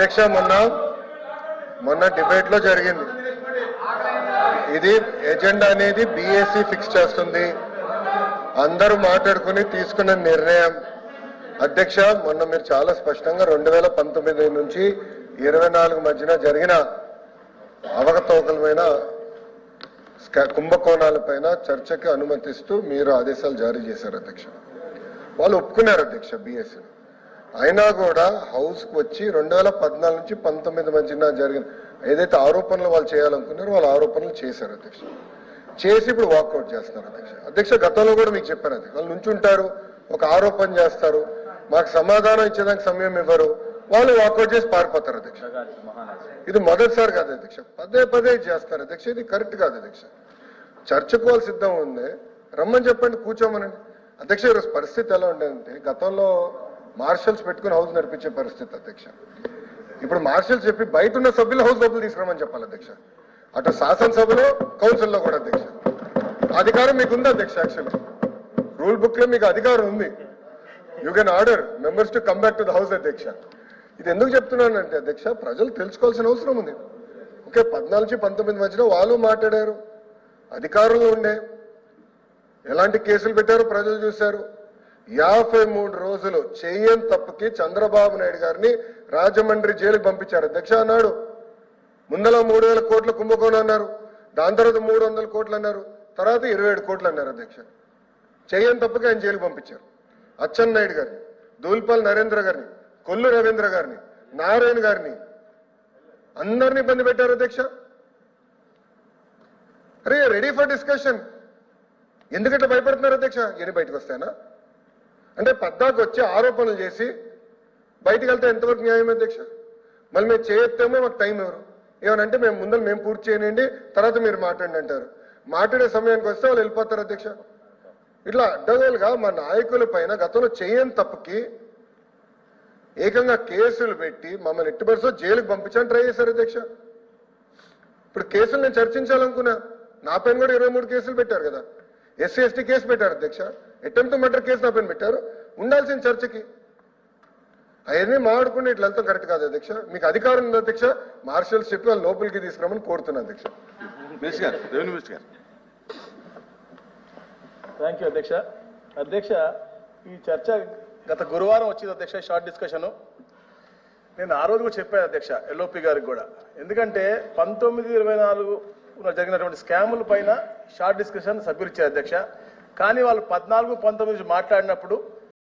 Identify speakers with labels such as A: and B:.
A: అధ్యక్ష మొన్న డిబేట్ లో జరిగింది. ఇది ఎజెండా అనేది బీఏసీ ఫిక్స్ చేస్తుంది. అందరూ మాట్లాడుకుని తీసుకున్న నిర్ణయం. అధ్యక్ష, మొన్న మీరు చాలా స్పష్టంగా 2019 నుంచి 24 మధ్యన జరిగిన అవకతవకలమైన కుంభకోణాలపైన చర్చకి అనుమతిస్తూ మీరు ఆదేశాలు జారీ చేశారు అధ్యక్ష. వాళ్ళు ఒప్పుకున్నారు అధ్యక్ష బీఎస్సీ. అయినా కూడా హౌస్ కు వచ్చి 2014 నుంచి 19 మధ్యన జరిగిన ఏదైతే ఆరోపణలు వాళ్ళు చేయాలనుకున్నారో వాళ్ళ ఆరోపణలు చేశారు అధ్యక్ష. చేసి ఇప్పుడు వాకౌట్ చేస్తున్నారు అధ్యక్ష. అధ్యక్ష, గతంలో కూడా మీకు చెప్పాను అధ్యక్ష, వాళ్ళు నుంచుంటారు, ఒక ఆరోపణ చేస్తారు, మాకు సమాధానం ఇచ్చేదానికి సమయం ఇవ్వరు, వాళ్ళు వాకౌట్ చేసి పారిపోతారు అధ్యక్ష. ఇది మొదటిసారి కాదు అధ్యక్ష, పదే పదే చేస్తారు అధ్యక్ష. ఇది కరెక్ట్ కాదు అధ్యక్ష. చర్చకు వాళ్ళు సిద్ధం ఉంది, రమ్మని చెప్పండి, కూర్చోమనండి అధ్యక్ష. ఈరోజు పరిస్థితి ఎలా ఉండేదంటే, గతంలో మార్షల్స్ పెట్టుకుని హౌస్ నడిపించే పరిస్థితి అధ్యక్ష. ఇప్పుడు మార్షల్స్ చెప్పి బయట ఉన్న సభ్యులు హౌస్ లోపల తీసుకురామని చెప్పాలి అధ్యక్ష. అటు శాసనసభలో కౌన్సిల్లో కూడా అధ్యక్ష. అధికారం మీకు ఉంది అధ్యక్ష. యాక్చువల్లీ రూల్ బుక్ లో మీకు అధికారం ఉంది. You can order members to come back to the house అధ్యక్ష. ఇది ఎందుకు చెప్తున్నానంటే అధ్యక్ష, ప్రజలు తెలుసుకోవాల్సిన అవసరం ఉంది. ఓకే, 14 నుంచి 19 మధ్యలో వాళ్ళు మాట్లాడారు, అధికారులు ఉండే, ఎలాంటి కేసులు పెట్టారో ప్రజలు చూశారు. 53 రోజులు చేయని తప్పుకి చంద్రబాబు నాయుడు గారిని రాజమండ్రి జైలుకి పంపించారు అధ్యక్ష. అన్నాడు ముందల 3000 కోట్ల కుంభకోణం అన్నారు, దాని తర్వాత 300 కోట్లు అన్నారు, తర్వాత 27 కోట్లు అన్నారు అధ్యక్ష. చేయని తప్పుకి ఆయన జైలుకి పంపించారు. అచ్చెన్నాయుడు గారిని, దూల్పల్ నరేంద్ర గారిని, కొల్లు రవీంద్ర గారిని, నారాయణ గారిని, అందరినీ ఇబ్బంది పెట్టారు అధ్యక్ష. అరే రెడీ ఫర్ డిస్కషన్. ఎందుకంటే భయపడుతున్నారు అధ్యక్ష, ఎన్ని బయటకు వస్తాయనా అంటే పద్దాకు వచ్చి ఆరోపణలు చేసి బయటికి వెళ్తే ఎంతవరకు న్యాయం అధ్యక్ష? మళ్ళీ మేము చేయొత్తేమో మాకు టైం ఎవరు ఏమనంటే మేము ముందర మేము పూర్తి చేయనండి, తర్వాత మీరు మాట్లాడండి అంటారు. మాట్లాడే సమయానికి వస్తే వాళ్ళు వెళ్ళిపోతారు అధ్యక్ష. ఇట్లా అడ్డగోలుగా మా నాయకుల పైన గతంలో చేయని తప్పుకి ఏకంగా కేసులు పెట్టి మమ్మల్ని ఎట్టిపరిసో జైలుకి పంపించని ట్రై చేశారు అధ్యక్ష. ఇప్పుడు కేసులు నేను చర్చించాలనుకున్నా, నా పైన కూడా 23 కేసులు పెట్టారు కదా. ఎస్సీ ఎస్టీ కేసు పెట్టారు అధ్యక్ష, అటెంప్ట్ మర్డర్ కేసు నా పైన పెట్టారు. ఉండాల్సిన చర్చకి అవన్నీ మాట్లాడుకుంటే ఇట్లా వెళ్తాం కరెక్ట్ కాదు అధ్యక్ష. మీకు అధికారం ఉంది అధ్యక్ష, మార్షల్స్ చెప్పి వాళ్ళు లోపలికి తీసుకురామని కోరుతున్నా అధ్యక్ష.
B: థ్యాంక్ యూ అధ్యక్ష. అధ్యక్ష, ఈ చర్చ గత గురువారం వచ్చింది అధ్యక్ష, షార్ట్ డిస్కషన్. నేను ఆ రోజు కూడా చెప్పాను అధ్యక్ష ఎల్ఓపి గారికి కూడా. ఎందుకంటే 19-24 జరిగినటువంటి స్కాముల పైన షార్ట్ డిస్కషన్ సభ్యులు ఇచ్చారు అధ్యక్ష. కానీ వాళ్ళు 14-19 నుంచి మాట్లాడినప్పుడు